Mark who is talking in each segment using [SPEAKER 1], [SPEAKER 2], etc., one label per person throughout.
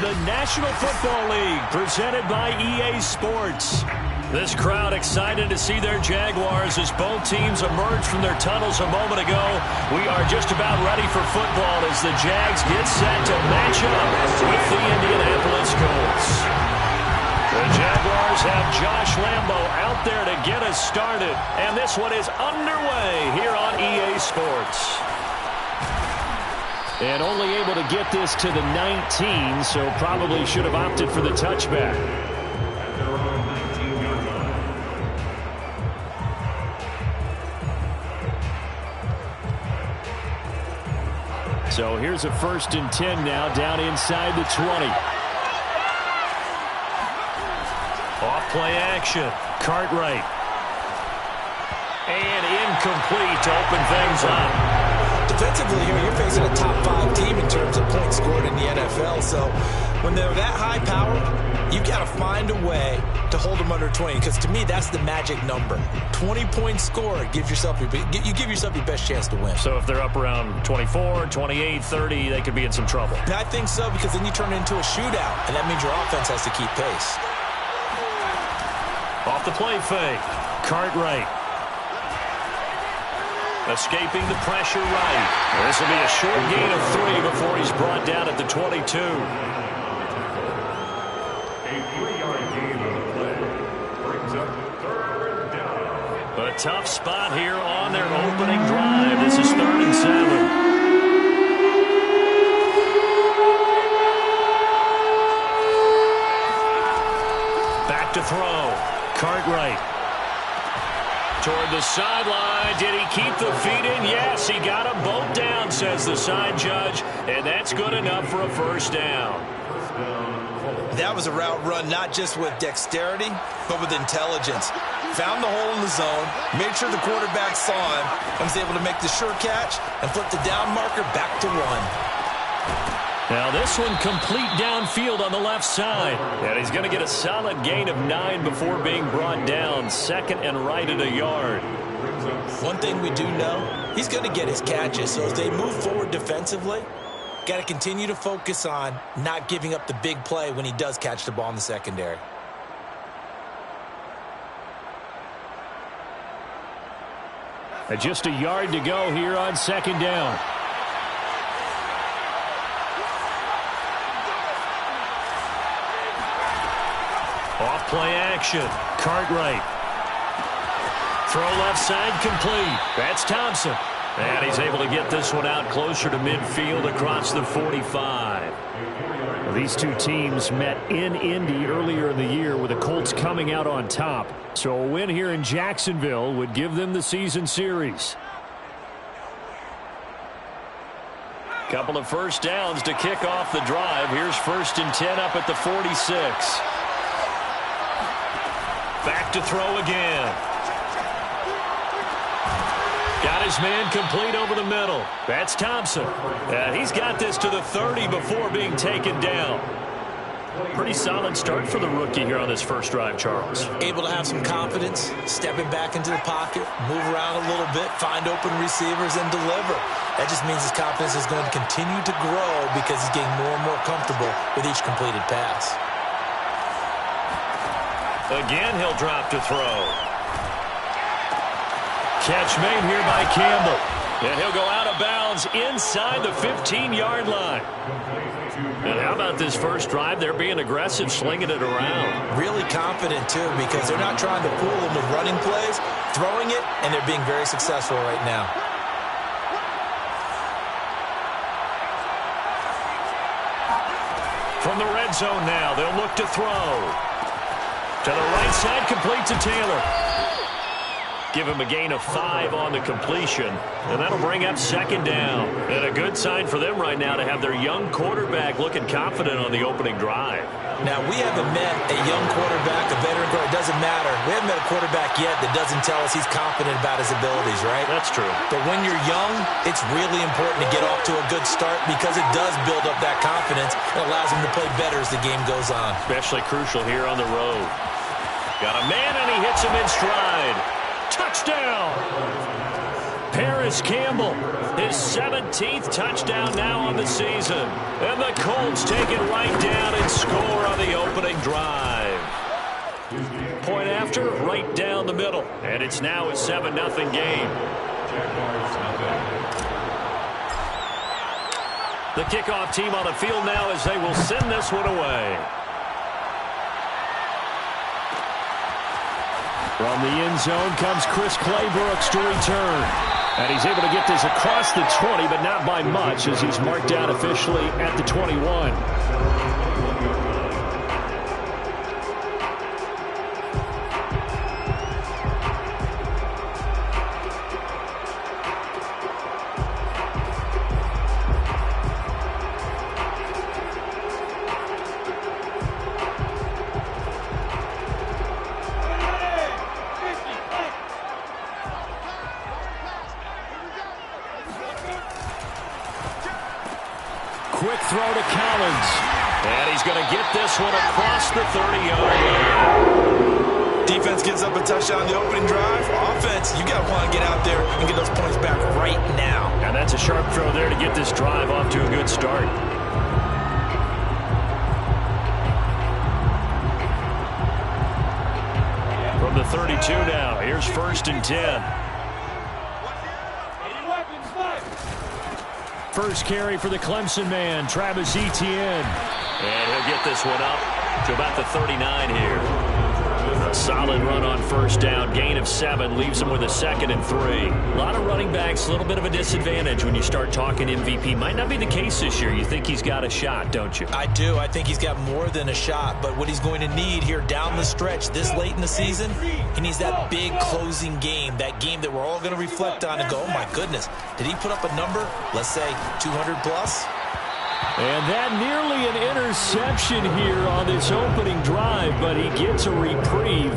[SPEAKER 1] the National Football League, presented by EA Sports. This crowd excited to see their Jaguars as both teams emerge from their tunnels a moment ago. We are just about ready for football as the Jags get set to match up with the Indianapolis Colts. The Jaguars have Josh Lambo out there to get us started, and this one is underway here on EA Sports. And only able to get this to the 19, so probably should have opted for the touchback. So here's a 1st and 10 now, down inside the 20. Off-play action. Cartwright. And incomplete to open things up.
[SPEAKER 2] Defensively here, you're facing a top 5 team in terms of points scored in the NFL. So when they're that high power, you got to find a way to hold them under 20. Because to me, that's the magic number. 20 points scored, you give yourself your best chance to win.
[SPEAKER 1] So if they're up around 24, 28, 30, they could be in some trouble.
[SPEAKER 2] And I think so, because then you turn it into a shootout, and that means your offense has to keep pace.
[SPEAKER 1] Off the play fake. Cartwright. Escaping the pressure right. This will be a short gain of 3 before he's brought down at the 22.
[SPEAKER 3] A 3-yard gain on the play brings up 3rd down.
[SPEAKER 1] A tough spot here on their opening drive. This is 3rd and 7. Back to throw. Cartwright. Toward the sideline. Did he keep the feet in? Yes, he got them both down, says the side judge. And that's good enough for a 1st down.
[SPEAKER 2] That was a route run not just with dexterity, but with intelligence. Found the hole in the zone, made sure the quarterback saw him, and was able to make the sure catch and flip the down marker back to 1.
[SPEAKER 1] Now this one complete downfield on the left side. And he's going to get a solid gain of 9 before being brought down. 2nd and right at a yard.
[SPEAKER 2] One thing we do know, he's going to get his catches. So as they move forward defensively, got to continue to focus on not giving up the big play when he does catch the ball in the secondary.
[SPEAKER 1] And just a yard to go here on 2nd down. Off-play action. Cartwright. Throw left side complete. That's Thompson. And he's able to get this one out closer to midfield across the 45. Well, these two teams met in Indy earlier in the year with the Colts coming out on top. So a win here in Jacksonville would give them the season series. Couple of 1st downs to kick off the drive. Here's 1st and 10 up at the 46. Back to throw again. Got his man complete over the middle. That's Thompson. And he's got this to the 30 before being taken down. Pretty solid start for the rookie here on this 1st drive, Charles.
[SPEAKER 2] Able to have some confidence, stepping back into the pocket, move around a little bit, find open receivers, and deliver. That just means his confidence is going to continue to grow because he's getting more and more comfortable with each completed pass.
[SPEAKER 1] Again, he'll drop to throw. Catch made here by Campbell. And he'll go out of bounds inside the 15-yard line. And how about this 1st drive? They're being aggressive, slinging it around.
[SPEAKER 2] Really confident, too, because they're not trying to fool them with running plays, throwing it, and they're being very successful right now.
[SPEAKER 1] From the red zone now, they'll look to throw. To the right side, complete to Taylor. Give him a gain of 5 on the completion. And that'll bring up 2nd down. And a good sign for them right now to have their young quarterback looking confident on the opening drive.
[SPEAKER 2] Now, we haven't met a young quarterback, a veteran quarterback. It doesn't matter. We haven't met a quarterback yet that doesn't tell us he's confident about his abilities, right?
[SPEAKER 1] That's true.
[SPEAKER 2] But when you're young, it's really important to get off to a good start because it does build up that confidence and allows him to play better as the game goes on.
[SPEAKER 1] Especially crucial here on the road. Got a man, and he hits him in stride. Touchdown! Perry Paris Campbell. His 17th touchdown now on the season. And the Colts take it right down and score on the opening drive. Point after, right down the middle. And it's now a 7-0 game. The kickoff team on the field now as they will send this one away. From the end zone comes Chris Claybrooks to return. And he's able to get this across the 20, but not by much as he's marked down officially at the 21. Quick throw to Collins. And he's going to get this one across the 30-yard line.
[SPEAKER 2] Defense gives up a touchdown on the opening drive. Offense, you got to want to get out there and get those points back right now.
[SPEAKER 1] And that's a sharp throw there to get this drive off to a good start. From the 32 now, here's 1st and 10. First carry for the Clemson man, Travis Etienne. And he'll get this one up to about the 39 here. A solid run on 1st down. Gain of 7 leaves him with a 2nd and 3. A lot of running backs, a little bit of a disadvantage when you start talking MVP. Might not be the case this year. You think he's got a shot, don't you?
[SPEAKER 2] I do. I think he's got more than a shot. But what he's going to need here down the stretch this late in the season, he needs that big closing game. That game that we're all going to reflect on and go, oh, my goodness, did he put up a number, let's say 200 plus?
[SPEAKER 1] And that nearly an interception here on this opening drive, but he gets a reprieve.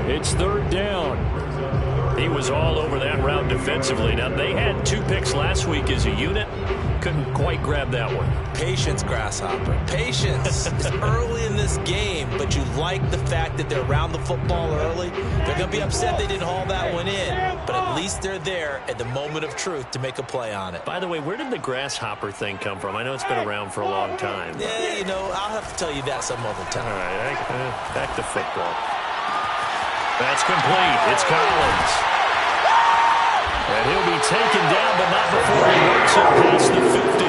[SPEAKER 1] It's 3rd down. He was all over that route defensively. Now, they had 2 picks last week as a unit. Couldn't quite grab that one.
[SPEAKER 2] Patience, Grasshopper. Patience. It's early in this game, but you like the fact that they're around the football early. They're going to be upset they didn't haul that one in, but at least they're there at the moment of truth to make a play on it.
[SPEAKER 1] By the way, where did the Grasshopper thing come from? I know it's been around for a long time.
[SPEAKER 2] Yeah, you know, I'll have to tell you that some other time.
[SPEAKER 1] All right, back to football. That's complete. It's Collins. And he'll be taken down, but not before he works it past the 50.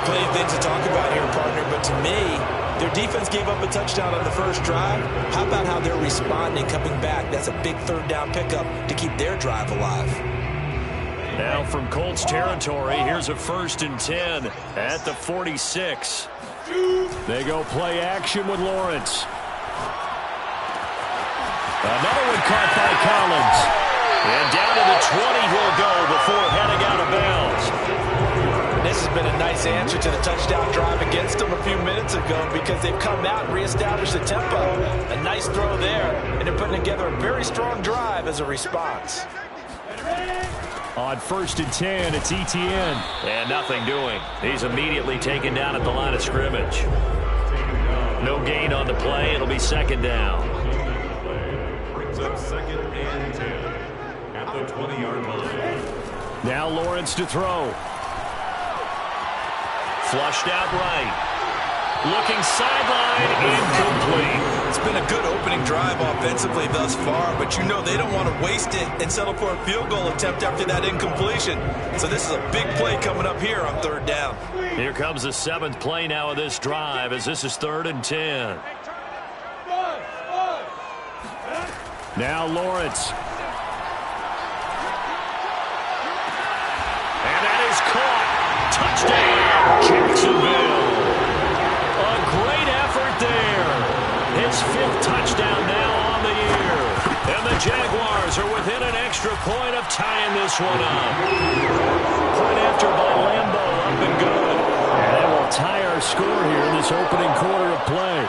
[SPEAKER 2] Plenty of things to talk about here, partner, but to me, their defense gave up a touchdown on the first drive. How about how they're responding, coming back? That's a big 3rd down pickup to keep their drive alive.
[SPEAKER 1] Now from Colts territory, here's a 1st and 10 at the 46. They go play action with Lawrence. Another one caught by Collins. And down to the 20 he'll go before heading out of bounds.
[SPEAKER 2] This has been a nice answer to the touchdown drive against them a few minutes ago because they've come out and reestablished the tempo. A nice throw there, and they're putting together a very strong drive as a response.
[SPEAKER 1] On 1st and 10, it's Etienne. And nothing doing. He's immediately taken down at the line of scrimmage. No gain on the play. It'll be 2nd down.
[SPEAKER 3] Brings up 2nd and 10 at the 20-yard line.
[SPEAKER 1] Now Lawrence to throw. Flushed out right. Looking sideline, incomplete.
[SPEAKER 2] It's been a good opening drive offensively thus far, but you know they don't want to waste it and settle for a field goal attempt after that incompletion. So this is a big play coming up here on 3rd down.
[SPEAKER 1] Here comes the 7th play now of this drive as this is 3rd and 10. Now Lawrence. And that is caught. Touchdown, Jacksonville. A great effort there. His 5th touchdown now on the year. And the Jaguars are within an extra point of tying this one up. Point after by Lambo, up and good. And that will tie our score here in this opening quarter of play.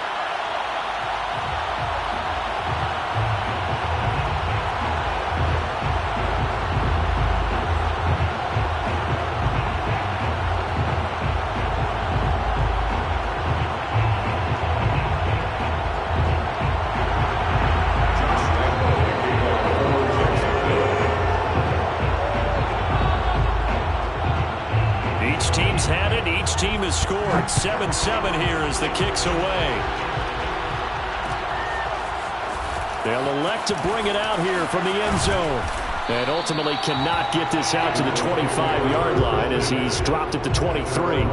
[SPEAKER 1] scored. 7-7 here as the kick's away. They'll elect to bring it out here from the end zone. And ultimately cannot get this out to the 25-yard line as he's dropped it to 23.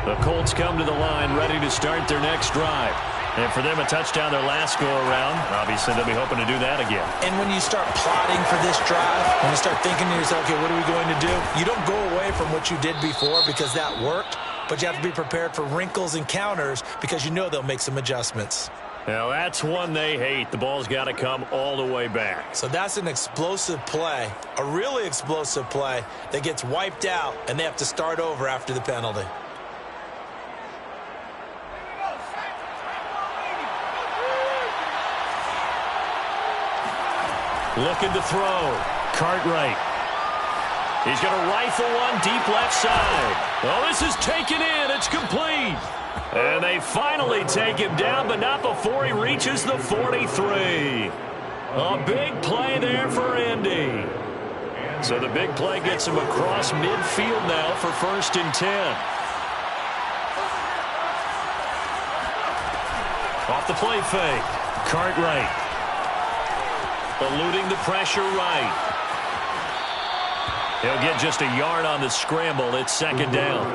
[SPEAKER 1] The Colts come to the line ready to start their next drive. And for them, a touchdown their last go-around. Obviously, they'll be hoping to do that again.
[SPEAKER 2] And when you start plotting for this drive, when you start thinking to yourself, okay, what are we going to do? You don't go away from what you did before because that worked, but you have to be prepared for wrinkles and counters because you know they'll make some adjustments.
[SPEAKER 1] Now, that's one they hate. The ball's got to come all the way back.
[SPEAKER 2] So that's an explosive play, a really explosive play that gets wiped out, and they have to start over after the penalty.
[SPEAKER 1] Looking to throw. Cartwright. He's going to rifle one deep left side. Oh, this is taken in. It's complete. And they finally take him down, but not before he reaches the 43. A big play there for Indy. So the big play gets him across midfield now for 1st and 10. Off the play fake. Cartwright. Eluding the pressure right. He'll get just a yard on the scramble. It's 2nd down.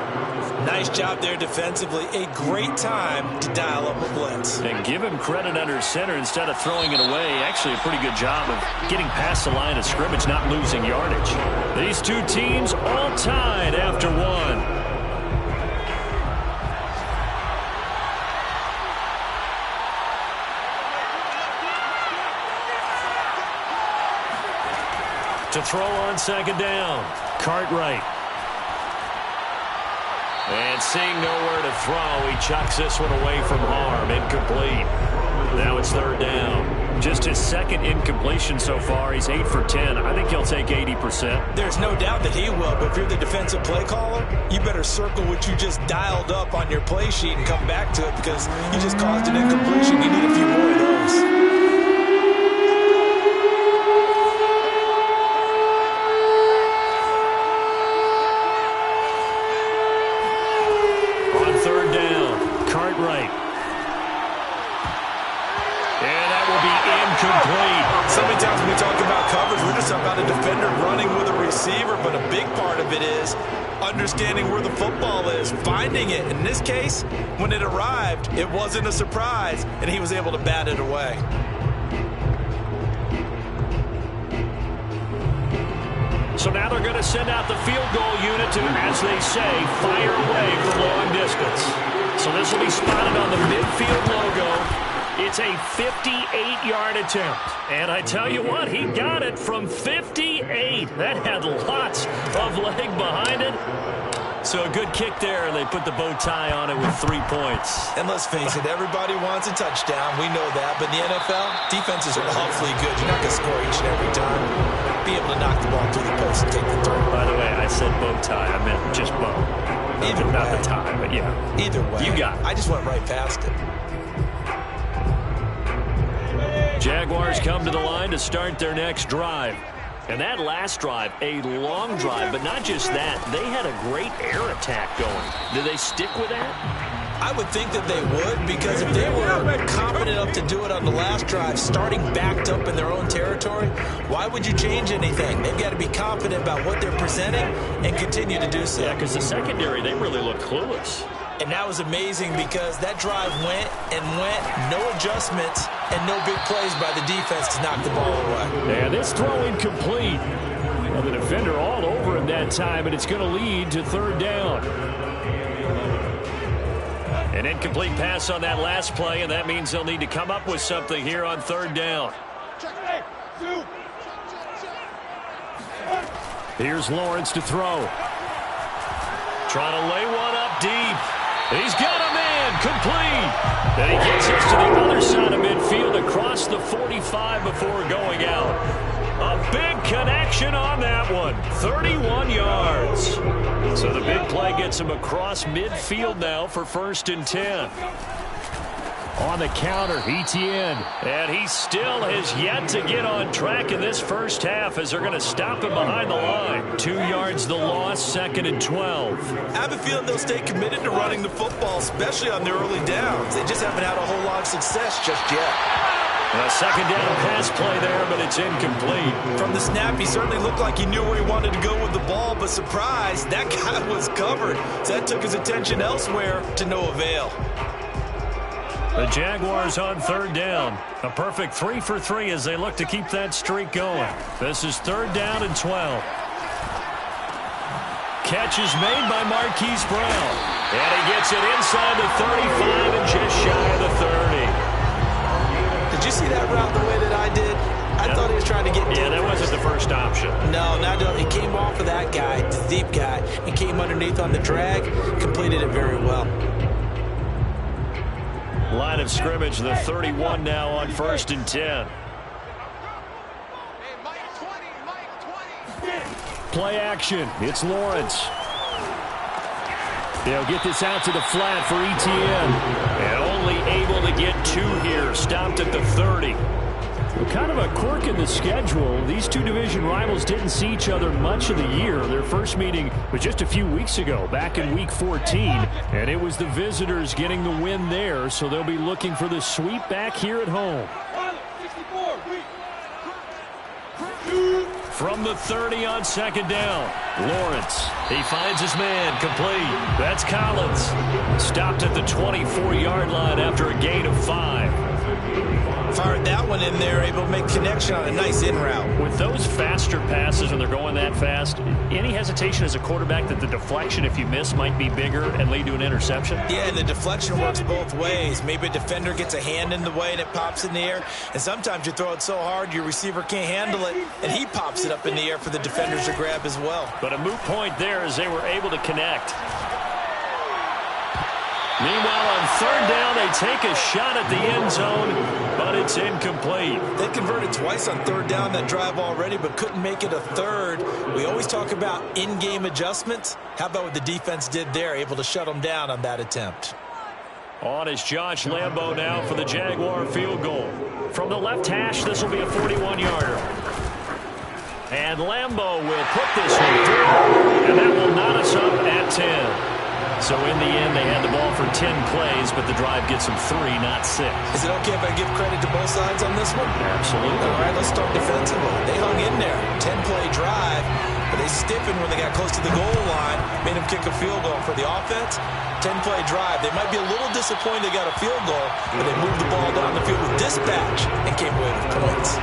[SPEAKER 2] Nice job there defensively. A great time to dial up a blitz.
[SPEAKER 1] And give him credit under center instead of throwing it away. Actually a pretty good job of getting past the line of scrimmage, not losing yardage. These two teams all tied after one. To throw on 2nd down. Cartwright. And seeing nowhere to throw, he chucks this one away from harm. Incomplete. Now it's 3rd down. Just his 2nd incompletion so far. He's 8 for 10. I think he'll take 80%.
[SPEAKER 2] There's no doubt that he will, but if you're the defensive play caller, you better circle what you just dialed up on your play sheet and come back to it because you just caused an incompletion. You need a few more of those. So many times when we talk about coverage, we're just about a defender running with a receiver, but a big part of it is understanding where the football is, finding it. In this case, when it arrived, it wasn't a surprise, and he was able to bat it away.
[SPEAKER 1] So now they're going to send out the field goal unit to, as they say, fire away from long distance. So this will be spotted on the midfield logo. It's a 58-yard attempt. And I tell you what, he got it from 58. That had lots of leg behind it. So a good kick there, and they put the bow tie on it with 3 points.
[SPEAKER 2] And let's face it, everybody wants a touchdown. We know that. But in the NFL, defenses are awfully good. You're not going to score each and every time. Be able to knock the ball through the post and take the throw.
[SPEAKER 1] By the way, I said bow tie. I meant just bow.
[SPEAKER 2] Either way.
[SPEAKER 1] Not the tie, but yeah.
[SPEAKER 2] Either way.
[SPEAKER 1] You got it.
[SPEAKER 2] I just went right past it.
[SPEAKER 1] Jaguars come to the line to start their next drive. And that last drive, a long drive, but not just that. They had a great air attack going. Did they stick with that?
[SPEAKER 2] I would think that they would, because if they were confident enough to do it on the last drive, starting backed up in their own territory, why would you change anything? They've got to be confident about what they're presenting and continue to do so.
[SPEAKER 1] Yeah, because the secondary, they really look clueless.
[SPEAKER 2] And that was amazing because that drive went and went, no adjustments, and no big plays by the defense to knock the ball away.
[SPEAKER 1] Yeah, this throw incomplete. Well, the defender all over him that time, and it's going to lead to 3rd down. An incomplete pass on that last play, and that means they'll need to come up with something here on 3rd down. Here's Lawrence to throw. Trying to lay one up deep. He's got a man, complete. And he gets us to the other side of midfield across the 45 before going out. A big connection on that one. 31 yards. So the big play gets him across midfield now for 1st and 10. On the counter, Etienne. And he still has yet to get on track in this first half as they're going to stop him behind the line. 2 yards the loss, 2nd and 12.
[SPEAKER 2] I have a feeling they'll stay committed to running the football, especially on their early downs. They just haven't had a whole lot of success just yet.
[SPEAKER 1] A 2nd down pass play there, but it's incomplete.
[SPEAKER 2] From the snap, he certainly looked like he knew where he wanted to go with the ball, but surprise, that guy was covered. So that took his attention elsewhere to no avail.
[SPEAKER 1] The Jaguars on 3rd down. A perfect 3 for 3 as they look to keep that streak going. This is 3rd down and 12. Catch is made by Marquise Brown. And he gets it inside the 35 and just shy of the 30.
[SPEAKER 2] Did you see that route the way that I did? I thought he was trying to get deep.
[SPEAKER 1] Yeah, that wasn't the first option.
[SPEAKER 2] No, he came off of that guy, the deep guy, and came underneath on the drag, completed it very well.
[SPEAKER 1] Line of scrimmage, the 31 now on 1st and 10. Play action. It's Lawrence. They'll get this out to the flat for Etienne. And only able to get 2 here. Stopped at the 30. Well, kind of a quirk in the schedule. These two division rivals didn't see each other much of the year. Their first meeting was just a few weeks ago, back in Week 14. And it was the visitors getting the win there, so they'll be looking for the sweep back here at home. From the 30 on 2nd down, Lawrence. He finds his man, complete. That's Collins. Stopped at the 24-yard line after a gain of 5.
[SPEAKER 2] Fired that one in there, able to make connection on a nice in route.
[SPEAKER 1] With those faster passes, and they're going that fast, any hesitation as a quarterback that the deflection, if you miss, might be bigger and lead to an interception?
[SPEAKER 2] Yeah, and the deflection works both ways. Maybe a defender gets a hand in the way and it pops in the air. And sometimes you throw it so hard your receiver can't handle it, and he pops it up in the air for the defenders to grab as well.
[SPEAKER 1] But a moot point there as they were able to connect. Meanwhile, on 3rd down, they take a shot at the end zone, but it's incomplete.
[SPEAKER 2] They converted twice on 3rd down that drive already, but couldn't make it a 3rd. We always talk about in-game adjustments. How about what the defense did there, able to shut them down on that attempt?
[SPEAKER 1] On is Josh Lambo now for the Jaguar field goal. From the left hash, this will be a 41-yarder. And Lambo will put this one through, and that will knot us up at 10. So in the end, they had the ball for 10 plays, but the drive gets them 3, not 6.
[SPEAKER 2] Is it okay if I give credit to both sides on this one?
[SPEAKER 1] Absolutely.
[SPEAKER 2] All right, let's start defensively. They hung in there. 10-play drive, but they stiffened when they got close to the goal line, made them kick a field goal. For the offense, 10-play drive. They might be a little disappointed they got a field goal, but they moved the ball down the field with dispatch and came away with points.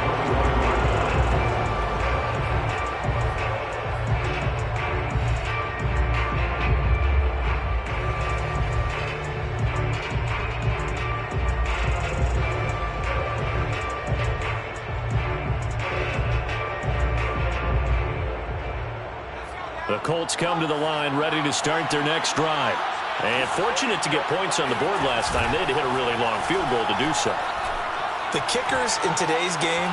[SPEAKER 1] The Colts come to the line ready to start their next drive. And fortunate to get points on the board last time. They had to hit a really long field goal to do so.
[SPEAKER 2] The kickers in today's game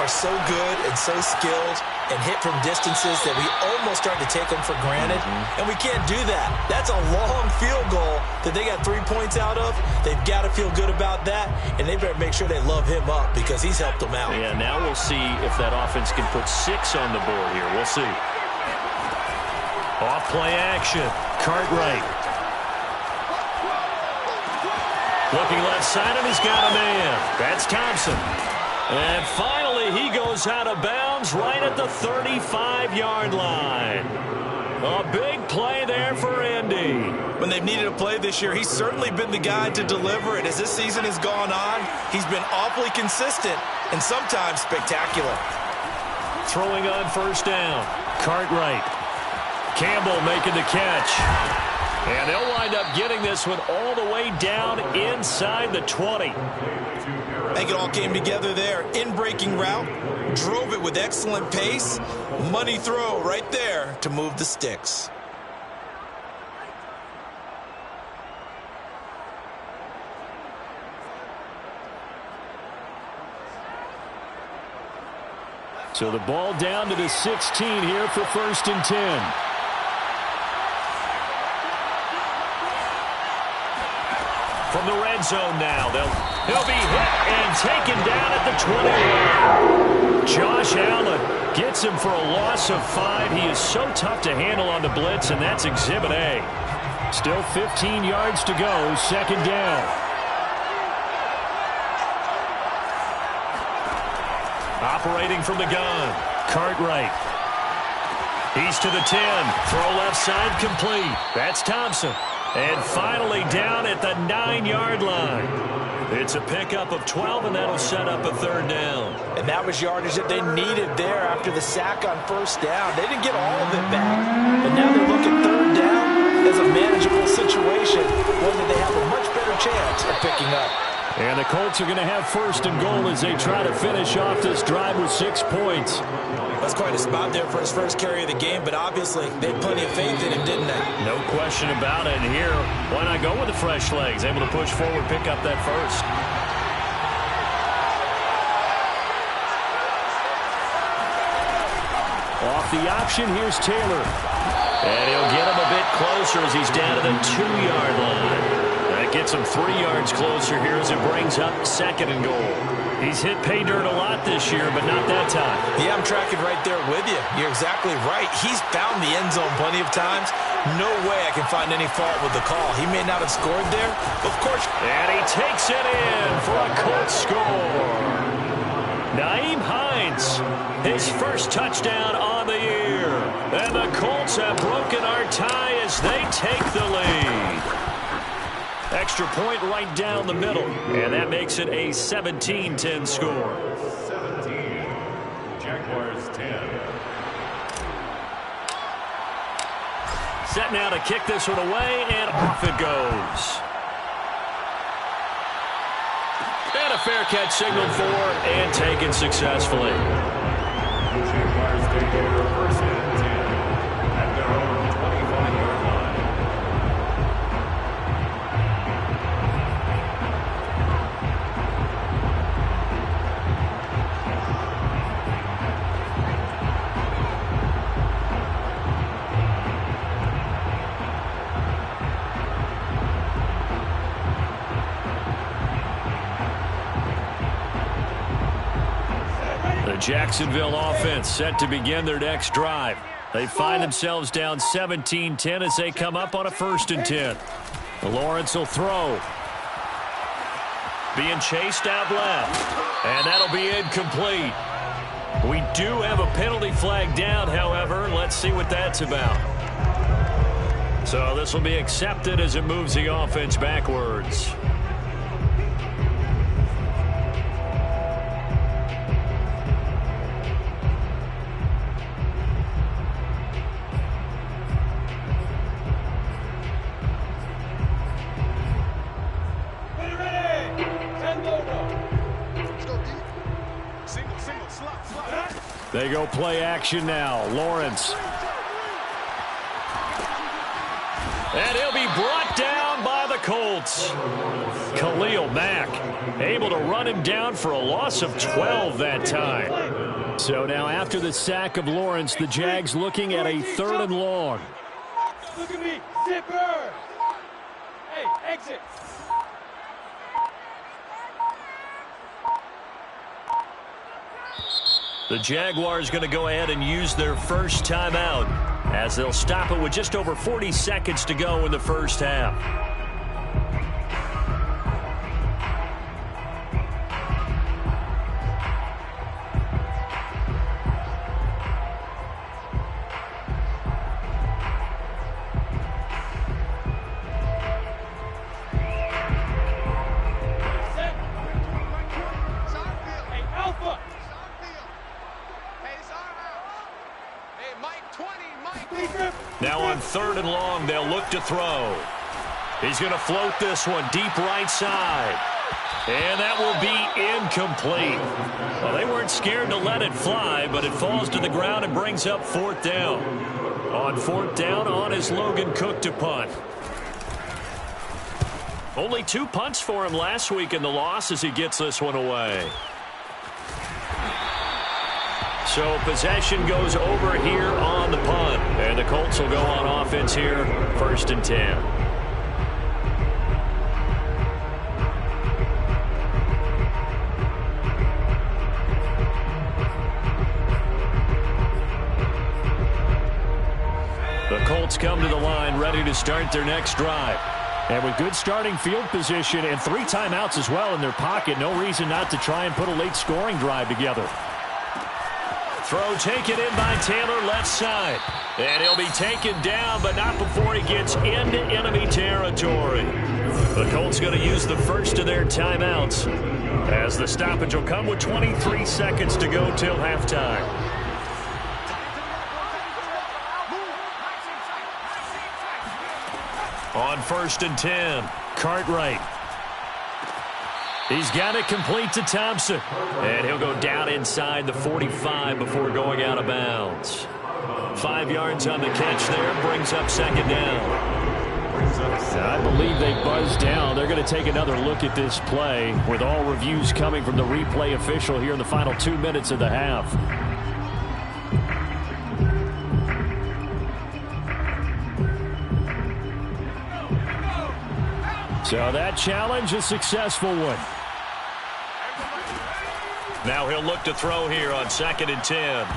[SPEAKER 2] are so good and so skilled and hit from distances that we almost start to take them for granted. And we can't do that. That's a long field goal that they got 3 points out of. They've got to feel good about that, and they better make sure they love him up because he's helped them out.
[SPEAKER 1] Yeah, now we'll see if that offense can put 6 on the board here. We'll see. Off play action. Cartwright. Looking left side, and he's got a man. That's Thompson. And finally, he goes out of bounds right at the 35-yard line. A big play there for Indy.
[SPEAKER 2] When they've needed a play this year, he's certainly been the guy to deliver it. As this season has gone on, he's been awfully consistent and sometimes spectacular.
[SPEAKER 1] Throwing on 1st down. Cartwright. Campbell making the catch. And they'll wind up getting this one all the way down inside the 20.
[SPEAKER 2] I think it all came together there. In-breaking route, drove it with excellent pace. Money throw right there to move the sticks.
[SPEAKER 1] So the ball down to the 16 here for 1st and 10. From the red zone now, he'll be hit and taken down at the 20. Josh Allen gets him for a loss of 5. He is so tough to handle on the blitz, and that's Exhibit A. Still 15 yards to go, 2nd down. Operating from the gun, Cartwright. He's to the 10. Throw left side complete. That's Thompson. And finally down at the 9-yard line. It's a pickup of 12, and that'll set up a 3rd down.
[SPEAKER 2] And that was yardage that they needed there after the sack on 1st down. They didn't get all of it back, but now they're looking 3rd down as a manageable situation, one that they have a much better chance of picking up.
[SPEAKER 1] And the Colts are going to have 1st and goal as they try to finish off this drive with 6 points.
[SPEAKER 2] That's quite a spot there for his first carry of the game, but obviously they had plenty of faith in him, didn't they?
[SPEAKER 1] No question about it. And here, why not go with the fresh legs? Able to push forward, pick up that 1st. Off the option, here's Taylor. And he'll get him a bit closer as he's down to the 2-yard line. That gets him 3 yards closer here as it brings up 2nd and goal. He's hit pay dirt a lot this year, but not that time.
[SPEAKER 2] Yeah, I'm tracking right there with you. You're exactly right. He's found the end zone plenty of times. No way I can find any fault with the call. He may not have scored there, of course.
[SPEAKER 1] And he takes it in for a Colts score. Nyheim Hines, his first touchdown on the year. And the Colts have broken our tie as they take the lead. Extra point right down the middle, and that makes it a 17-10 score.
[SPEAKER 3] 17. Jaguars 10.
[SPEAKER 1] Set now to kick this one away, and off it goes. And a fair catch signaled for and taken successfully.
[SPEAKER 3] The Jaguars take over 1st and 10 at their own 25-yard line.
[SPEAKER 1] Jacksonville offense set to begin their next drive. They find themselves down 17-10 as they come up on a 1st and 10. Lawrence will throw. Being chased out left. And that'll be incomplete. We do have a penalty flag down, however. Let's see what that's about. So this will be accepted as it moves the offense backwards. They go play action now. Lawrence. And he'll be brought down by the Colts. Khalil Mack able to run him down for a loss of 12 that time. So now after the sack of Lawrence, the Jags looking at a 3rd and long.
[SPEAKER 4] Look at me, zipper. Hey, exit.
[SPEAKER 1] The Jaguars going to go ahead and use their first timeout as they'll stop it with just over 40 seconds to go in the first half. Now on 3rd and long, they'll look to throw. He's going to float this one deep right side. And that will be incomplete. Well, they weren't scared to let it fly, but it falls to the ground and brings up 4th down. On 4th down, on is Logan Cook to punt. Only 2 punts for him last week in the loss as he gets this one away. So So possession goes over here on the punt. And the Colts will go on offense here, 1st and 10. The Colts come to the line ready to start their next drive. And with good starting field position and 3 timeouts as well in their pocket, no reason not to try and put a late scoring drive together. Throw taken in by Taylor, left side. And he'll be taken down, but not before he gets into enemy territory. The Colts going to use the first of their timeouts, as the stoppage will come with 23 seconds to go till halftime. On 1st and 10, Cartwright. He's got it complete to Thompson. And he'll go down inside the 45 before going out of bounds. 5 yards on the catch there, brings up 2nd down. I believe they buzzed down. They're going to take another look at this play, with all reviews coming from the replay official here in the final 2 minutes of the half. So that challenge, a successful one. Now he'll look to throw here on 2nd and 10.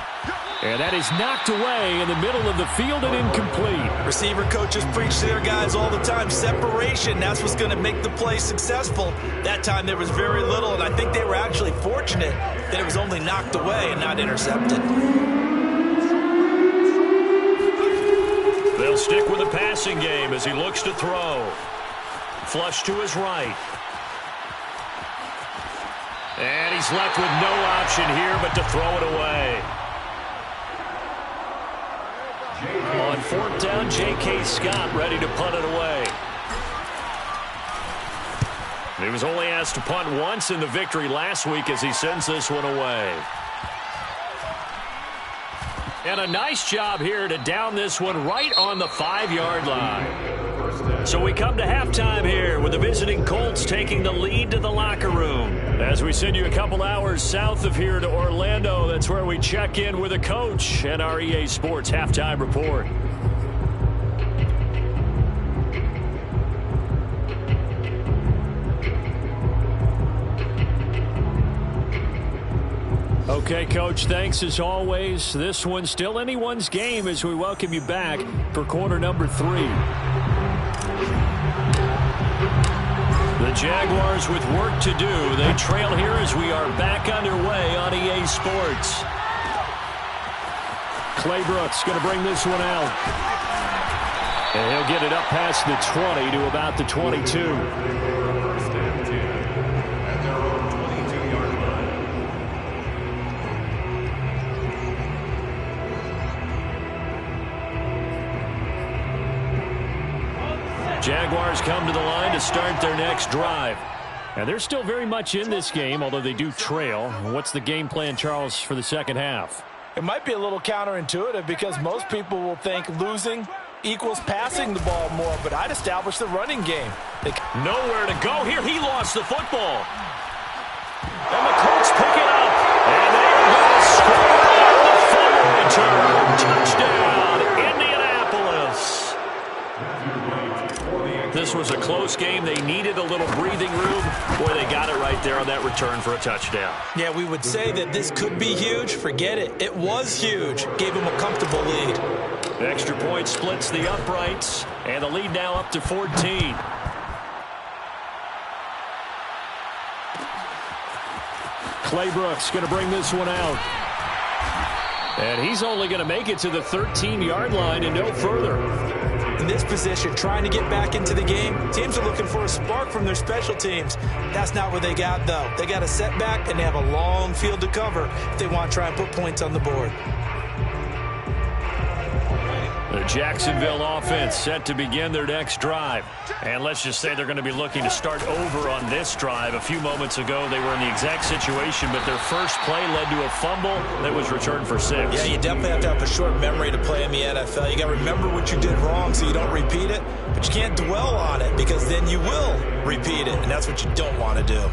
[SPEAKER 1] And that is knocked away in the middle of the field and incomplete.
[SPEAKER 2] Receiver coaches preach to their guys all the time. Separation, that's what's going to make the play successful. That time there was very little, and I think they were actually fortunate that it was only knocked away and not intercepted.
[SPEAKER 1] They'll stick with the passing game as he looks to throw. Flush to his right. And he's left with no option here but to throw it away. On 4th down, J.K. Scott ready to punt it away. He was only asked to punt once in the victory last week as he sends this one away. And a nice job here to down this one right on the 5-yard line. So we come to halftime here with the visiting Colts taking the lead to the locker room. As we send you a couple hours south of here to Orlando, that's where we check in with a coach and our EA Sports Halftime Report. Okay, Coach, thanks as always. This one's still anyone's game as we welcome you back for quarter number 3. The Jaguars with work to do. They trail here as we are back underway on EA Sports. Claybrooks going to bring this one out. And he'll get it up past the 20 to about the 22. Jaguars come to the line to start their next drive. And they're still very much in this game, although they do trail. What's the game plan, Charles, for the second half?
[SPEAKER 2] It might be a little counterintuitive because most people will think losing equals passing the ball more, but I'd establish the running game.
[SPEAKER 1] Nowhere to go here. He lost the football. And the Colts pick it up. And they are going to score on the fumble return. Touchdown, Indianapolis. This was a close game. They needed a little breathing room. Boy, they got it right there on that return for a touchdown.
[SPEAKER 2] Yeah, we would say that this could be huge. Forget it. It was huge. Gave them a comfortable lead.
[SPEAKER 1] The extra point splits the uprights, and the lead now up to 14. Claybrooks going to bring this one out. And he's only going to make it to the 13-yard line and no further.
[SPEAKER 2] In this position, trying to get back into the game, teams are looking for a spark from their special teams. That's not what they got, though. They got a setback, and they have a long field to cover if they want to try and put points on the board.
[SPEAKER 1] The Jacksonville offense set to begin their next drive. And let's just say they're going to be looking to start over on this drive. A few moments ago, they were in the exact situation, but their first play led to a fumble that was returned for 6.
[SPEAKER 2] Yeah, you definitely have to have a short memory to play in the NFL. You got to remember what you did wrong so you don't repeat it, but you can't dwell on it because then you will repeat it, and that's what you don't want to do.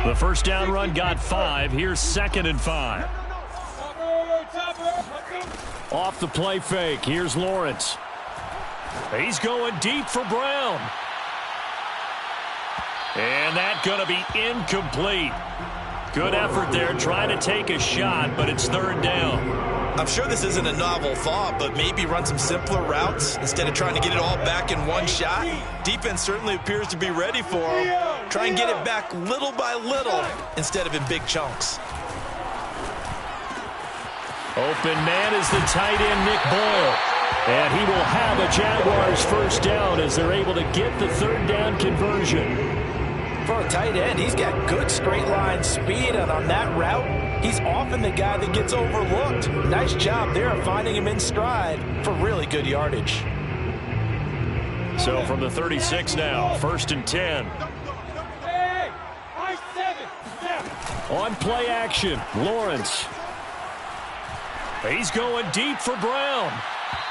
[SPEAKER 1] The first down run got 5. Here's 2nd and 5. Off the play fake. Here's Lawrence. He's going deep for Brown. And that's going to be incomplete. Good effort there trying to take a shot, but it's 3rd down.
[SPEAKER 2] I'm sure this isn't a novel thought, but maybe run some simpler routes instead of trying to get it all back in one shot. Defense certainly appears to be ready for him. Try and get it back little by little instead of in big chunks.
[SPEAKER 1] Open man is the tight end, Nick Boyle. And he will have a Jaguars first down as they're able to get the 3rd down conversion.
[SPEAKER 2] For a tight end, he's got good straight line speed, and on that route, he's often the guy that gets overlooked. Nice job there of finding him in stride for really good yardage.
[SPEAKER 1] So from the 36 now, 1st and 10.
[SPEAKER 4] Hey, I-7.
[SPEAKER 1] On play action, Lawrence. He's going deep for Brown.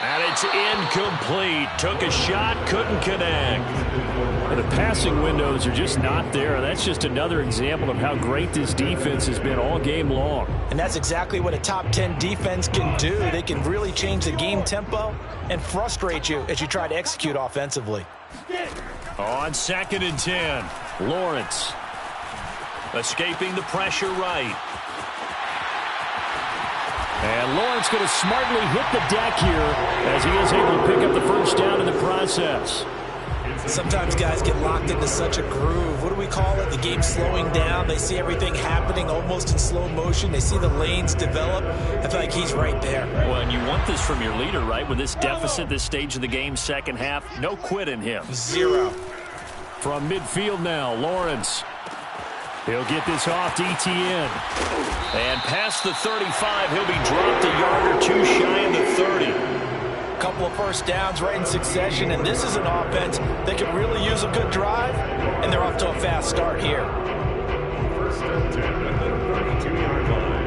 [SPEAKER 1] And it's incomplete. Took a shot, couldn't connect. The passing windows are just not there. That's just another example of how great this defense has been all game long.
[SPEAKER 2] And that's exactly what a top 10 defense can do. They can really change the game tempo and frustrate you as you try to execute offensively.
[SPEAKER 1] On 2nd and 10, Lawrence. Escaping the pressure right. And Lawrence going to smartly hit the deck here as he is able to pick up the first down in the process.
[SPEAKER 2] Sometimes guys get locked into such a groove. What do we call it? The game slowing down. They see everything happening almost in slow motion. They see the lanes develop. I feel like he's right there.
[SPEAKER 1] Well, and you want this from your leader, right? With this deficit, this stage of the game, second half, no quit in him.
[SPEAKER 2] 0.
[SPEAKER 1] From midfield now, Lawrence. He'll get this off to Etienne. And past the 35, he'll be dropped a yard or 2 shy of the 30.
[SPEAKER 2] Couple of first downs right in succession, and this is an offense that could really use a good drive, and they're off to a fast start here.
[SPEAKER 3] 1st and 10 at the 32-yard line.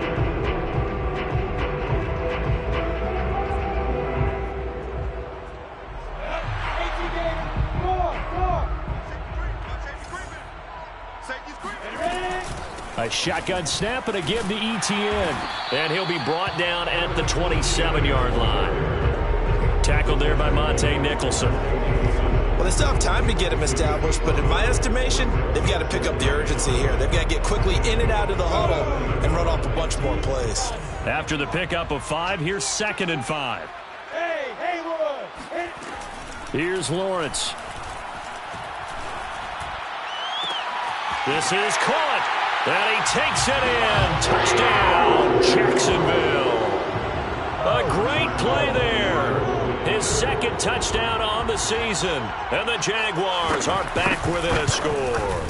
[SPEAKER 1] A shotgun snap and a give to Etienne. And he'll be brought down at the 27-yard line. Tackled there by Monte Nicholson.
[SPEAKER 2] Well, they still have time to get him established, but in my estimation, they've got to pick up the urgency here. They've got to get quickly in and out of the huddle and run off a bunch more plays.
[SPEAKER 1] After the pickup of 5, here's 2nd and 5.
[SPEAKER 4] Hey, Haywood.
[SPEAKER 1] Here's Lawrence. This is caught. And he takes it in. Touchdown, Jacksonville. A great play there. His 2nd touchdown on the season. And the Jaguars are back within a score.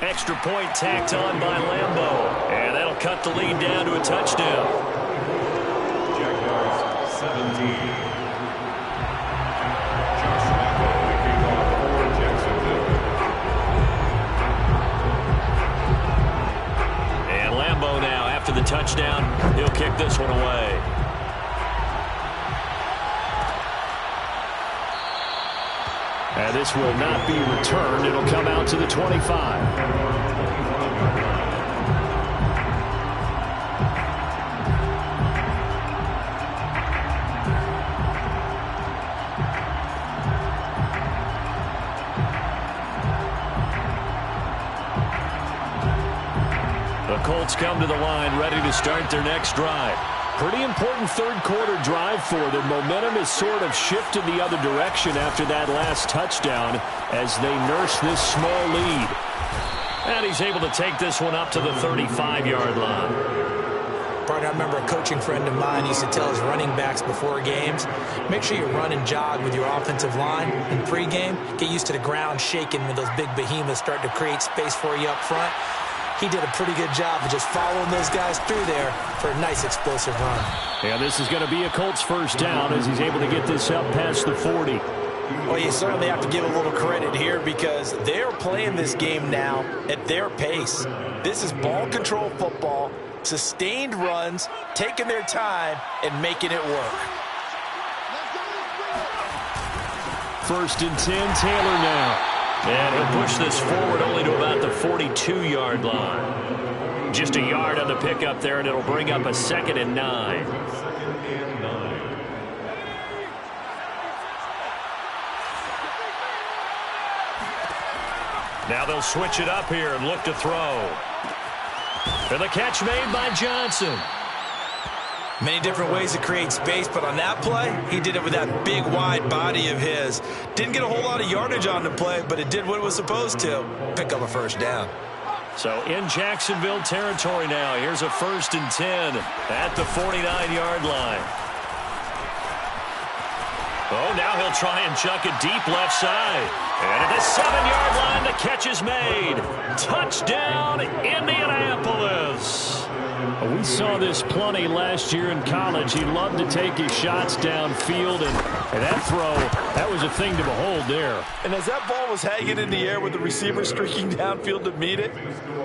[SPEAKER 1] Extra point tacked on by Lambeau. And that'll cut the lead down to a touchdown.
[SPEAKER 3] Jaguars 17. Josh Flacco, the kickoff for Jacksonville.
[SPEAKER 1] And Lambeau now, after the touchdown, he'll kick this one away. And this will not be returned. It'll come out to the 25. The Colts come to the line ready to start their next drive. Pretty important 3rd quarter drive for them. Momentum has sort of shifted the other direction after that last touchdown as they nurse this small lead. And he's able to take this one up to the 35-yard line.
[SPEAKER 2] Partner, I remember a coaching friend of mine used to tell his running backs before games, make sure you run and jog with your offensive line in pregame. Get used to the ground shaking when those big behemoths start to create space for you up front. He did a pretty good job of just following those guys through there for a nice explosive run.
[SPEAKER 1] Yeah, this is going to be a Colts first down as he's able to get this up past the 40.
[SPEAKER 2] Well, you certainly have to give a little credit here because they're playing this game now at their pace. This is ball control football, sustained runs, taking their time, and making it work.
[SPEAKER 1] 1st and 10, Taylor now. And he'll push this forward only to about the 42-yard line. Just a yard on the pickup there, and it'll bring up a 2nd and 9. Now they'll switch it up here and look to throw. And the catch made by Johnson.
[SPEAKER 2] Many different ways to create space, but on that play, he did it with that big, wide body of his. Didn't get a whole lot of yardage on the play, but it did what it was supposed to. Pick up a first down.
[SPEAKER 1] So in Jacksonville territory now. Here's a 1st and 10 at the 49-yard line. Oh, now he'll try and chuck it deep left side. And at the 7-yard line, the catch is made. Touchdown, Indianapolis. We saw this plenty last year in college. He loved to take his shots downfield, and that throw, that was a thing to behold there.
[SPEAKER 2] And as that ball was hanging in the air with the receiver streaking downfield to meet it,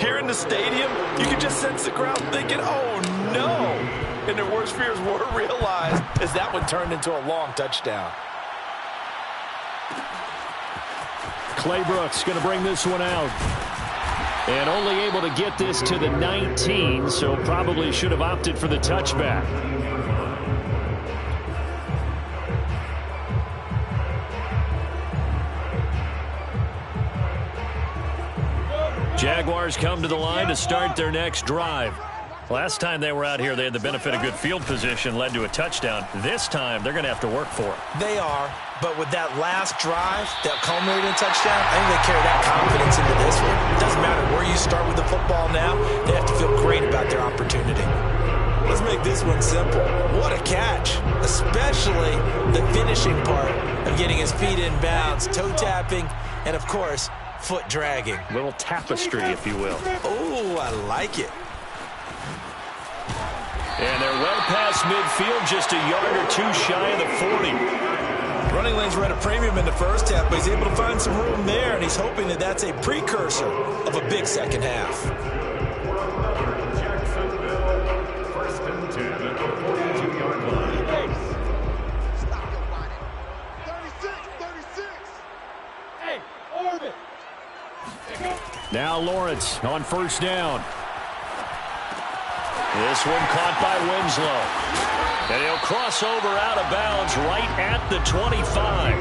[SPEAKER 2] here in the stadium, you could just sense the crowd thinking, oh, no. And their worst fears were realized as that one turned into a long touchdown.
[SPEAKER 1] Clay Brooks going to bring this one out. And only able to get this to the 19, so probably should have opted for the touchback. Jaguars come to the line to start their next drive. Last time they were out here, they had the benefit of good field position, led to a touchdown. This time, they're going to have to work for it.
[SPEAKER 2] They are, but with that last drive that culminated in a touchdown, I think they carry that confidence into this one. It doesn't matter where you start with the football now. They have to feel great about their opportunity. Let's make this one simple. What a catch, especially the finishing part of getting his feet in bounds, toe tapping, and, of course, foot dragging.
[SPEAKER 1] Little tapestry, if you will.
[SPEAKER 2] Oh, I like it.
[SPEAKER 1] And they're well past midfield, just a yard or two shy of the 40.
[SPEAKER 2] Running lanes were at a premium in the first half, but he's able to find some room there, and he's hoping that that's a precursor of a big second half.
[SPEAKER 3] Jacksonville, 1st and 10 at the 42-yard line.
[SPEAKER 4] Stop your whining. 36. Hey, orbit.
[SPEAKER 1] Now Lawrence on 1st down. This one caught by Winslow. And he'll cross over out of bounds right at the 25.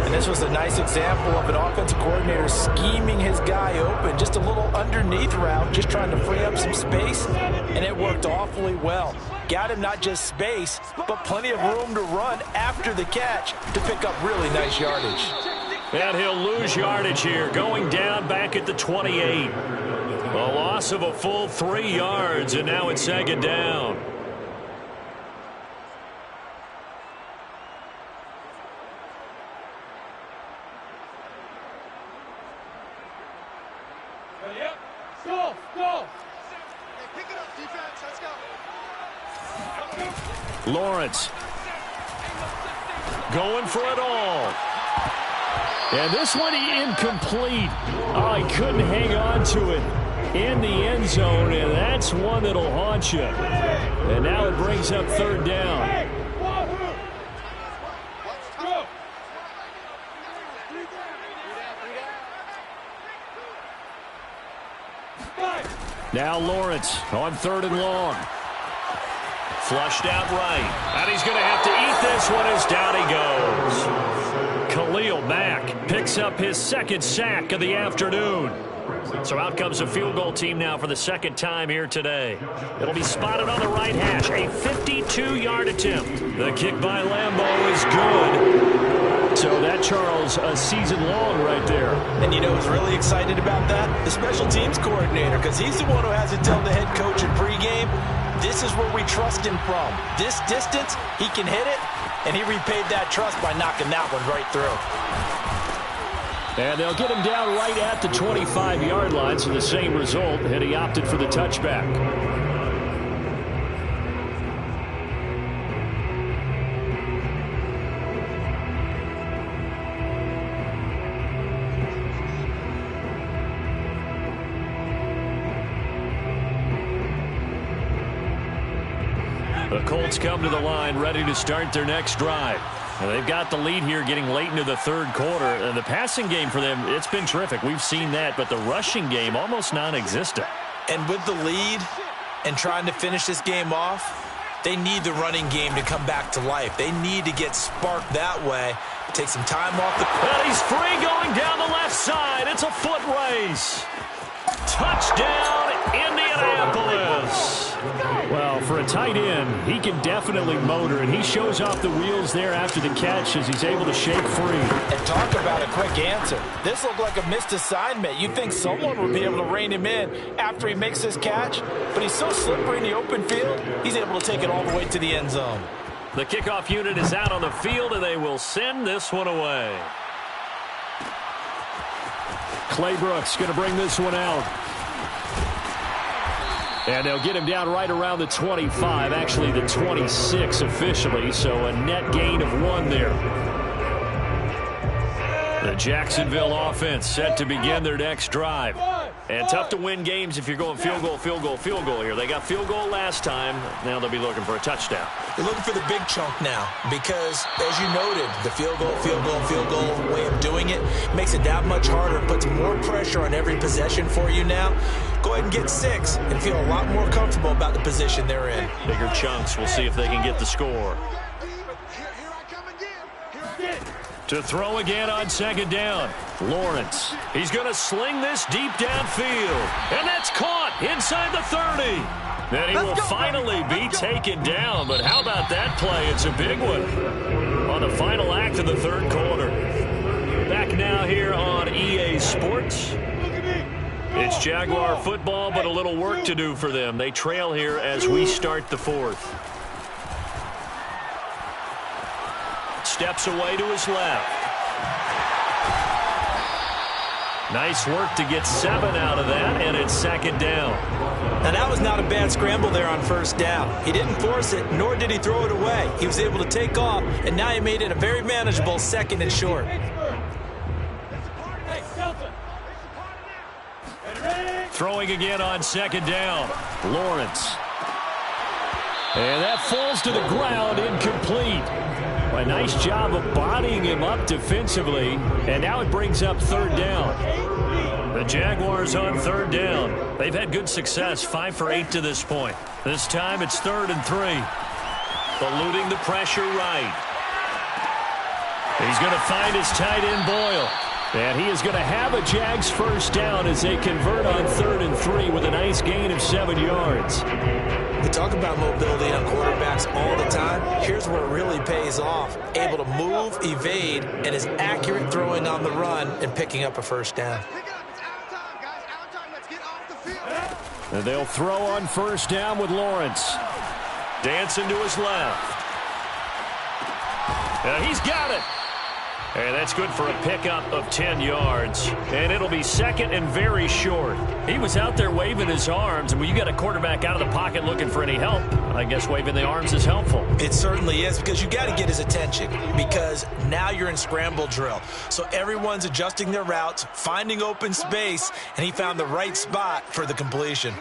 [SPEAKER 2] And this was a nice example of an offensive coordinator scheming his guy open. Just a little underneath route, just trying to free up some space. And it worked awfully well. Got him not just space, but plenty of room to run after the catch to pick up really nice yardage.
[SPEAKER 1] And he'll lose yardage here, going down back at the 28. A loss of a full 3 yards, and now it's 2nd down.
[SPEAKER 4] Yep. Go. Hey,
[SPEAKER 5] pick it up, defense. Let's go.
[SPEAKER 1] Lawrence going for it all. And this one incomplete. Oh, he couldn't hang on to it in the end zone, and that's one that'll haunt you. And now it brings up 3rd down.
[SPEAKER 4] Hey, Wahoo. Go.
[SPEAKER 1] Now Lawrence on 3rd and long. Flushed out right. And he's going to have to eat this one as down he goes. Khalil Mack picks up his 2nd sack of the afternoon. So out comes a field goal team now for the 2nd time here today. It'll be spotted on the right hash. A 52-yard attempt. The kick by Lambeau is good. So that, Charles, a season long right there.
[SPEAKER 2] And you know who's really excited about that? The special teams coordinator, because he's the one who has to tell the head coach in pregame, this is where we trust him from. This distance, he can hit it, and he repaid that trust by knocking that one right through.
[SPEAKER 1] And they'll get him down right at the 25-yard line, so the same result, and he opted for the touchback. The Colts come to the line ready to start their next drive. Well, they've got the lead here getting late into the third quarter. And the passing game for them, it's been terrific. We've seen that, but the rushing game almost non-existent.
[SPEAKER 2] And with the lead and trying to finish this game off, they need the running game to come back to life. They need to get sparked that way. Take some time off the court.
[SPEAKER 1] And he's free going down the left side. It's a foot race. Touchdown, Indianapolis. Well, for a tight end, he can definitely motor, and he shows off the wheels there after the catch as he's able to shake free.
[SPEAKER 2] And talk about a quick answer. This looked like a missed assignment. You'd think someone would be able to rein him in after he makes this catch, but he's so slippery in the open field, he's able to take it all the way to the end zone.
[SPEAKER 1] The kickoff unit is out on the field, and they will send this one away. Clay Brooks going to bring this one out. And they'll get him down right around the 25, actually the 26 officially, so a net gain of 1 there. The Jacksonville offense set to begin their next drive. And tough to win games if you're going field goal, field goal, field goal here. They got field goal last time. Now they'll be looking for a touchdown.
[SPEAKER 2] They're looking for the big chunk now because, as you noted, the field goal way of doing it makes it that much harder, puts more pressure on every possession for you now. Go ahead and get 6 and feel a lot more comfortable about the position they're in.
[SPEAKER 1] Bigger chunks. We'll see if they can get the score.
[SPEAKER 5] Here I come again.
[SPEAKER 1] To throw again on second down. Lawrence. He's going to sling this deep downfield. And that's caught inside the 30. Then he will finally be taken down. But how about that play? It's a big one on the final act of the third quarter. Back now here on EA Sports. It's Jaguar football, but a little work to do for them. They trail here as we start the fourth. Steps away to his left. Nice work to get 7 out of that, and it's second down.
[SPEAKER 2] Now, that was not a bad scramble there on first down. He didn't force it, nor did he throw it away. He was able to take off, and now he made it a very manageable 2nd and short.
[SPEAKER 1] Throwing again on second down. Lawrence. And that falls to the ground, incomplete. A nice job of bodying him up defensively, and now it brings up third down. The Jaguars on third down. They've had good success, 5 for 8 to this point. This time it's 3rd and 3. Eluding the pressure right. He's going to find his tight end Boyle. And he is going to have a Jags first down as they convert on 3rd and 3 with a nice gain of 7 yards.
[SPEAKER 2] We talk about mobility on quarterbacks all the time. Here's where it really pays off. Able to move, evade, and is accurate throwing on the run and picking up a first down.
[SPEAKER 5] Pick it up. It's out of time, guys. Out of time. Let's get off the field.
[SPEAKER 1] And they'll throw on first down with Lawrence. Dancing to his left. And he's got it. And that's good for a pickup of 10 yards. And it'll be 2nd and very short. He was out there waving his arms. And when you got a quarterback out of the pocket looking for any help, I guess waving the arms is helpful.
[SPEAKER 2] It certainly is, because you got to get his attention, because now you're in scramble drill. So everyone's adjusting their routes, finding open space, and he found the right spot for the completion.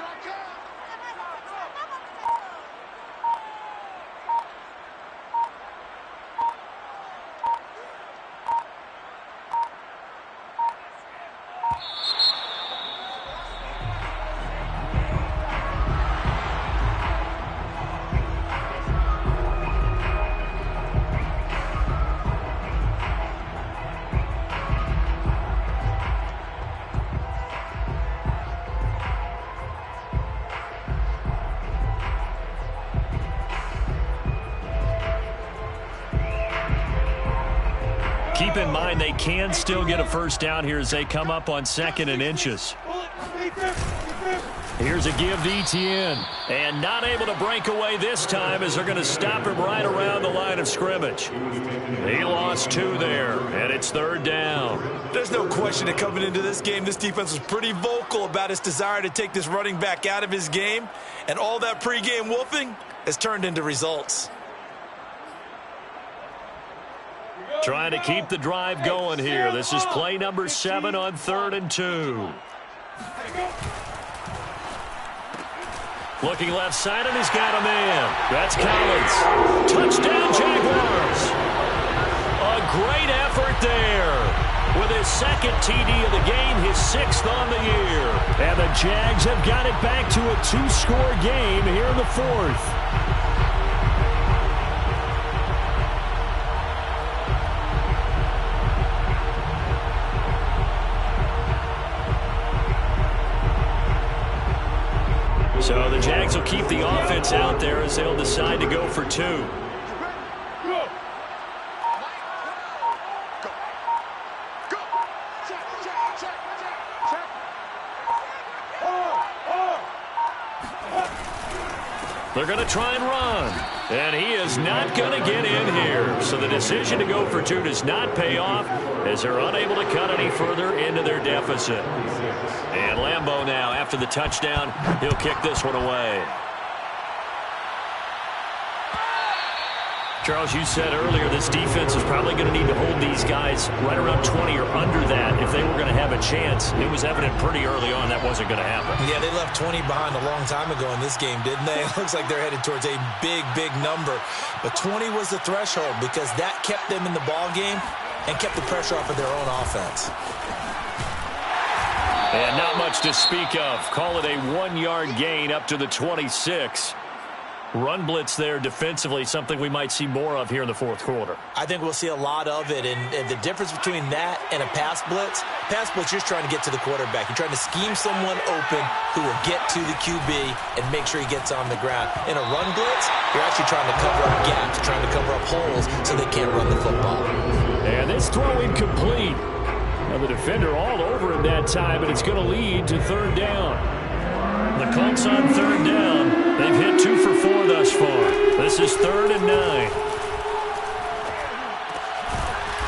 [SPEAKER 1] Keep in mind they can still get a first down here as they come up on 2nd and inches. Here's a give to Etienne. And not able to break away this time as they're going to stop him right around the line of scrimmage. He lost 2 there, and it's 3rd down.
[SPEAKER 2] There's no question that coming into this game, this defense was pretty vocal about its desire to take this running back out of his game. And all that pregame wolfing has turned into results.
[SPEAKER 1] Trying to keep the drive going here. This is play number 7 on 3rd and 2. Looking left side, and he's got a man. That's Collins. Touchdown, Jaguars. A great effort there. With his second TD of the game, his 6th on the year. And the Jags have got it back to a 2-score game here in the 4th. So the Jags will keep the offense out there as they'll decide to go for 2.
[SPEAKER 4] Go. Go. Check, check, check, check, check.
[SPEAKER 1] They're going to try and run. And he is not going to get in here. So the decision to go for 2 does not pay off as they're unable to cut any further into their deficit. And Lambeau now, after the touchdown, he'll kick this one away. Charles, you said earlier this defense is probably going to need to hold these guys right around 20 or under that if they were going to have a chance. It was evident pretty early on that wasn't going to happen.
[SPEAKER 2] Yeah, they left 20 behind a long time ago in this game, didn't they? It looks like they're headed towards a big, big number. But 20 was the threshold because that kept them in the ball game and kept the pressure off of their own offense.
[SPEAKER 1] And not much to speak of. Call it a 1-yard gain up to the 26. Run blitz there defensively, something we might see more of here in the 4th quarter.
[SPEAKER 2] I think we'll see a lot of it, and the difference between that and a pass blitz, you're just trying to get to the quarterback. You're trying to scheme someone open who will get to the QB and make sure he gets on the ground. In a run blitz, you're actually trying to cover up gaps, trying to cover up holes so they can't run the football.
[SPEAKER 1] And this throw incomplete. Now the defender all over him that time, and it's going to lead to 3rd down. The Colts on 3rd down. They've hit 2 for 4 thus far. This is 3rd and 9.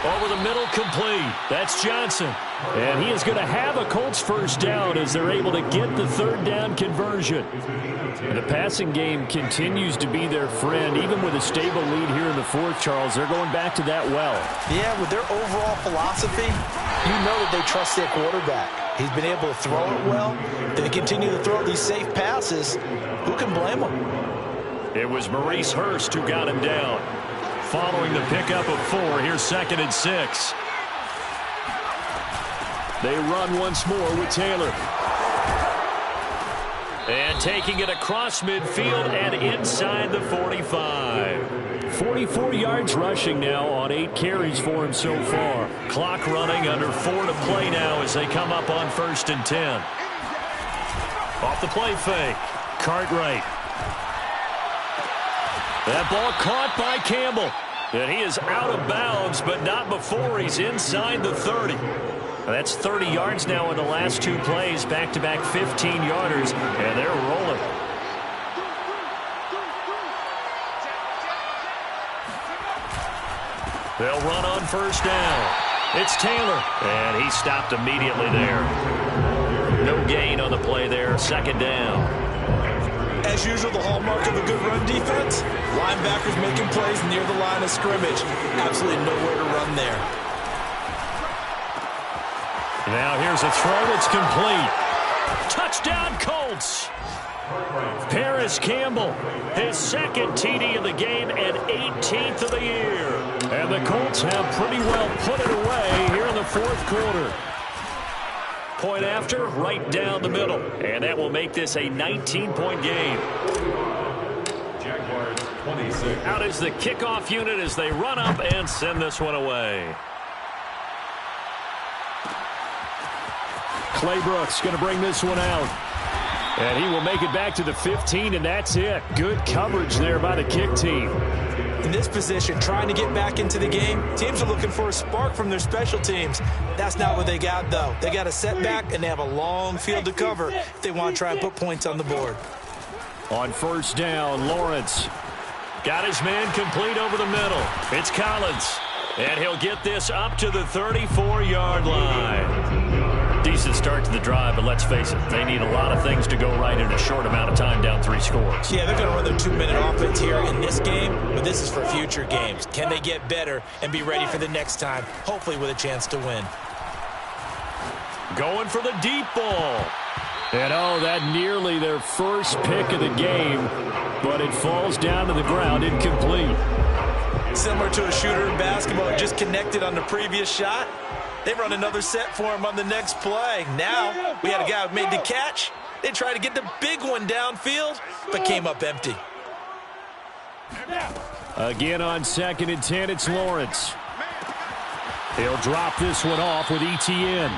[SPEAKER 1] Over the middle, complete. That's Johnson. And he is going to have a Colts 1st down as they're able to get the 3rd down conversion. And the passing game continues to be their friend. Even with a stable lead here in the 4th, Charles, they're going back to that well.
[SPEAKER 2] Yeah, with their overall philosophy, you know that they trust their quarterback. He's been able to throw it well. They continue to throw these safe passes. Who can blame them?
[SPEAKER 1] It was Maurice Hurst who got him down. Following the pickup of 4, here's 2nd and 6. They run once more with Taylor. And taking it across midfield and inside the 45. 44 yards rushing now on 8 carries for him so far. Clock running, under 4 to play now as they come up on 1st and 10. Off the play fake. Cartwright. That ball caught by Campbell. And he is out of bounds, but not before he's inside the 30. That's 30 yards now in the last 2 plays. Back-to-back 15-yarders, and they're rolling. They'll run on 1st down. It's Taylor, and he stopped immediately there. No gain on the play there. 2nd down.
[SPEAKER 2] As usual, the hallmark of a good run defense, linebackers making plays near the line of scrimmage. Absolutely nowhere to run there.
[SPEAKER 1] Now here's a throw that's complete. Touchdown, Colts. Paris Campbell, his 2nd TD of the game and 18th of the year. And the Colts have pretty well put it away here in the 4th quarter. Point after, right down the middle. And that will make this a 19-point game.
[SPEAKER 3] Jaguars 26.
[SPEAKER 1] Out is the kickoff unit as they run up and send this one away. Clay Brooks going to bring this one out. And he will make it back to the 15, and that's it. Good coverage there by the kick team.
[SPEAKER 2] In this position, trying to get back into the game, teams are looking for a spark from their special teams. That's not what they got, though. They got a setback, and they have a long field to cover if they want to try and put points on the board.
[SPEAKER 1] On 1st down, Lawrence got his man complete over the middle. It's Collins, and he'll get this up to the 34-yard line. Decent start to the drive, but let's face it, they need a lot of things to go right in a short amount of time, down 3 scores.
[SPEAKER 2] Yeah, they're going to run their 2-minute offense here in this game, but this is for future games. Can they get better and be ready for the next time, hopefully with a chance to win?
[SPEAKER 1] Going for the deep ball. And oh, that nearly their first pick of the game, but it falls down to the ground incomplete.
[SPEAKER 2] Similar to a shooter in basketball, just connected on the previous shot. They run another set for him on the next play. Now, we had a guy who made the catch. They tried to get the big one downfield, but came up empty.
[SPEAKER 1] Again on 2nd and 10, it's Lawrence. He'll drop this one off with ETN.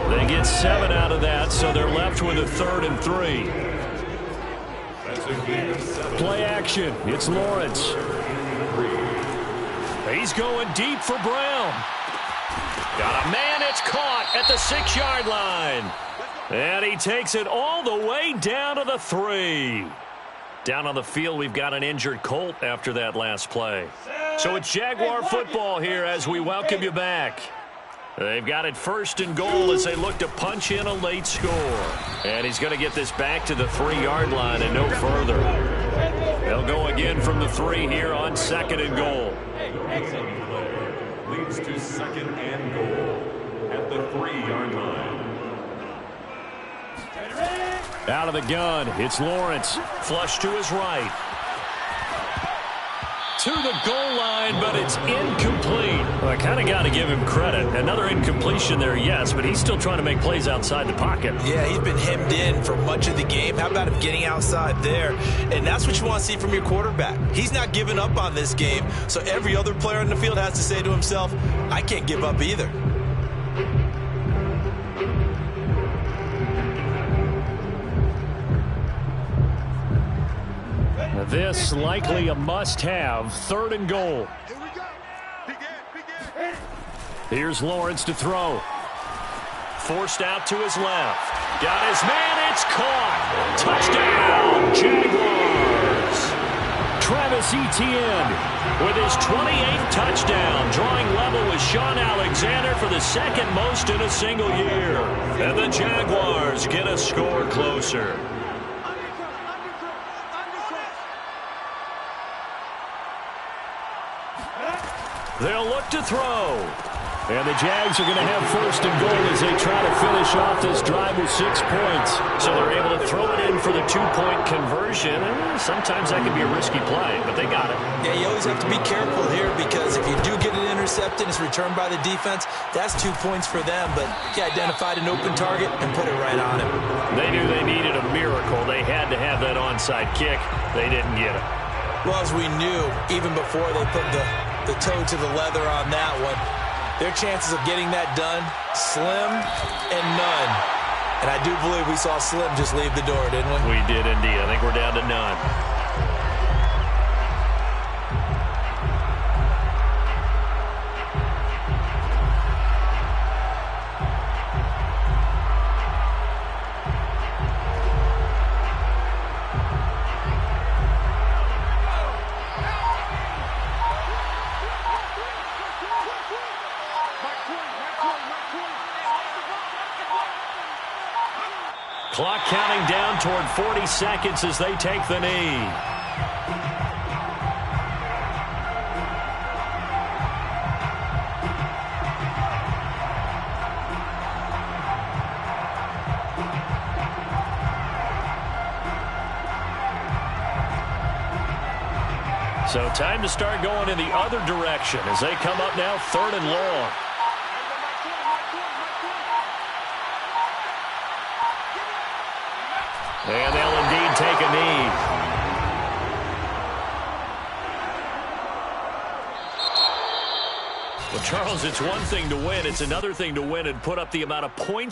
[SPEAKER 1] They get 7 out of that, so they're left with a 3rd and 3. Play action. It's Lawrence. He's going deep for Brown. Got a man. It's caught at the 6-yard line. And he takes it all the way down to the 3. Down on the field, we've got an injured Colt after that last play. So it's Jaguar football here as we welcome you back. They've got it 1st and goal as they look to punch in a late score. And he's going to get this back to the 3-yard line and no further. They'll go again from the 3 here on 2nd and goal.
[SPEAKER 3] Leads to 2nd and goal at the 3-yard line.
[SPEAKER 1] Out of the gun, it's Lawrence. Flush to his right. To the goal line, but it's incomplete. Well, I kind of got to give him credit. Another incompletion there, yes, but he's still trying to make plays outside the pocket.
[SPEAKER 2] Yeah, he's been hemmed in for much of the game. How about him getting outside there? And that's what you want to see from your quarterback. He's not giving up on this game, so every other player in the field has to say to himself, I can't give up either.
[SPEAKER 1] This likely a must-have, 3rd and goal.
[SPEAKER 5] Here we go. Begin.
[SPEAKER 1] Here's Lawrence to throw. Forced out to his left. Got his man. It's caught. Touchdown, Jaguars. Travis Etienne with his 28th touchdown, drawing level with Sean Alexander for the 2nd most in a single year. And the Jaguars get a score closer. They'll look to throw. And the Jags are going to have 1st and goal as they try to finish off this drive with 6 points. So they're able to throw it in for the 2-point conversion. And sometimes that can be a risky play, but they got it.
[SPEAKER 2] Yeah, you always have to be careful here because if you do get it intercepted, it's returned by the defense. That's 2 points for them, but he identified an open target and put it right on him.
[SPEAKER 1] They knew they needed a miracle. They had to have that onside kick. They didn't get it.
[SPEAKER 2] Well, as we knew, even before they put the toe to the leather on that one, their chances of getting that done, slim and none. And I do believe we saw Slim just leave the door, didn't we?
[SPEAKER 1] We did indeed. I think we're down to none. Clock counting down toward 40 seconds as they take the knee. So time to start going in the other direction as they come up now 3rd and long. And they'll indeed take a knee. Well, Charles, it's one thing to win. It's another thing to win and put up the amount of points